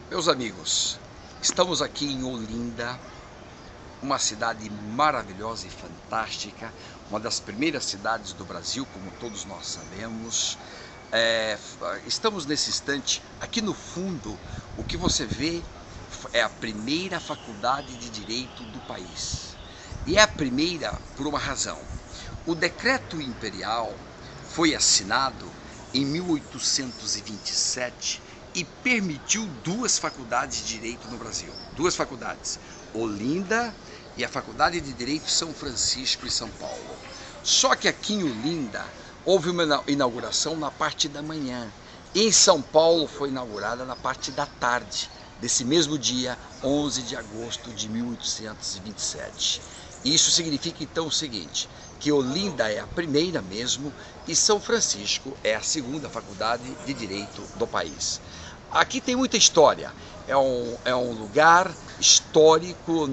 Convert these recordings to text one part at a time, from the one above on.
Meus amigos, estamos aqui em Olinda, uma cidade maravilhosa e fantástica, uma das primeiras cidades do Brasil, como todos nós sabemos. Estamos nesse instante, aqui no fundo, o que você vê é a primeira faculdade de Direito do país. E é a primeira por uma razão. O decreto imperial foi assinado em 1827 e permitiu duas faculdades de Direito no Brasil. Duas faculdades, Olinda e a Faculdade de Direito São Francisco em São Paulo. Só que aqui em Olinda houve uma inauguração na parte da manhã. Em São Paulo foi inaugurada na parte da tarde, desse mesmo dia, 11 de agosto de 1827. Isso significa então o seguinte, que Olinda é a primeira mesmo e São Francisco é a segunda faculdade de Direito do país. Aqui tem muita história, é um lugar histórico,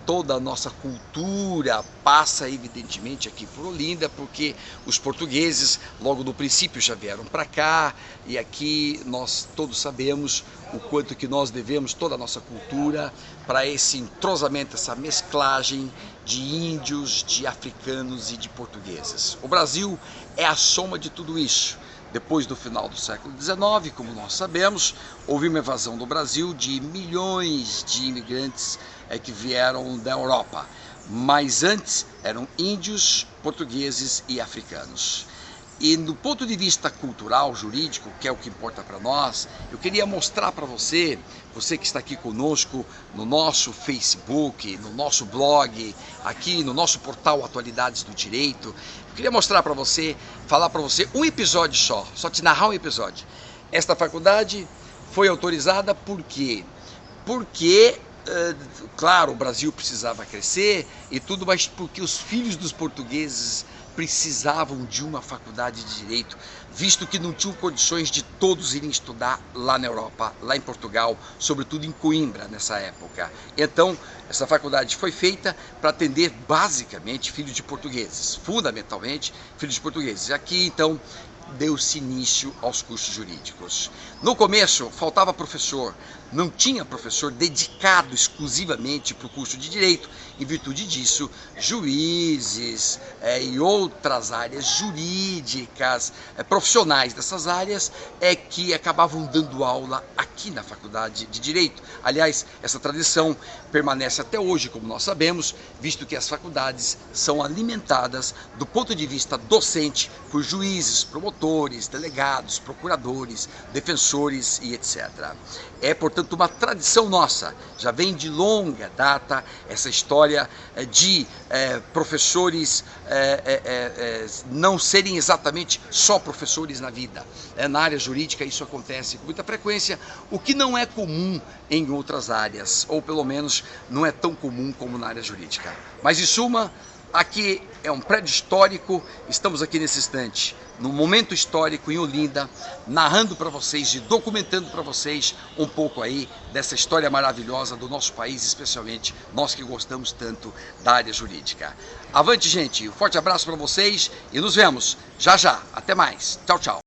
toda a nossa cultura passa evidentemente aqui por Olinda, porque os portugueses logo no princípio já vieram para cá e aqui nós todos sabemos o quanto que nós devemos toda a nossa cultura para esse entrosamento, essa mesclagem de índios, de africanos e de portugueses. O Brasil é a soma de tudo isso. Depois do final do século XIX, como nós sabemos, houve uma evasão do Brasil de milhões de imigrantes que vieram da Europa. Mas antes eram índios, portugueses e africanos. E do ponto de vista cultural, jurídico, que é o que importa para nós, eu queria mostrar para você, você que está aqui conosco no nosso Facebook, no nosso blog, aqui no nosso portal Atualidades do Direito, eu queria mostrar para você, falar para você um episódio só te narrar um episódio. Esta faculdade foi autorizada por quê? Porque claro, o Brasil precisava crescer e tudo, mas porque os filhos dos portugueses precisavam de uma faculdade de Direito, visto que não tinham condições de todos irem estudar lá na Europa, lá em Portugal, sobretudo em Coimbra nessa época. Então, essa faculdade foi feita para atender basicamente filhos de portugueses, fundamentalmente filhos de portugueses. Aqui, então, deu-se início aos cursos jurídicos. No começo, faltava professor, não tinha professor dedicado exclusivamente para o curso de Direito. Em virtude disso, juízes e outras áreas jurídicas, profissionais dessas áreas, que acabavam dando aula aqui na Faculdade de Direito. Aliás, essa tradição permanece até hoje, como nós sabemos, visto que as faculdades são alimentadas do ponto de vista docente por juízes, promotores, delegados, procuradores, defensores e etc. É, portanto, uma tradição nossa, já vem de longa data essa história de professores não serem exatamente só professores na vida. Na área jurídica isso acontece com muita frequência, o que não é comum em outras áreas, ou pelo menos não é tão comum como na área jurídica. Mas em suma, aqui é um prédio histórico, estamos aqui nesse instante, num momento histórico em Olinda, narrando para vocês e documentando para vocês um pouco aí dessa história maravilhosa do nosso país, especialmente nós que gostamos tanto da área jurídica. Avante, gente, um forte abraço para vocês e nos vemos já já. Até mais. Tchau, tchau.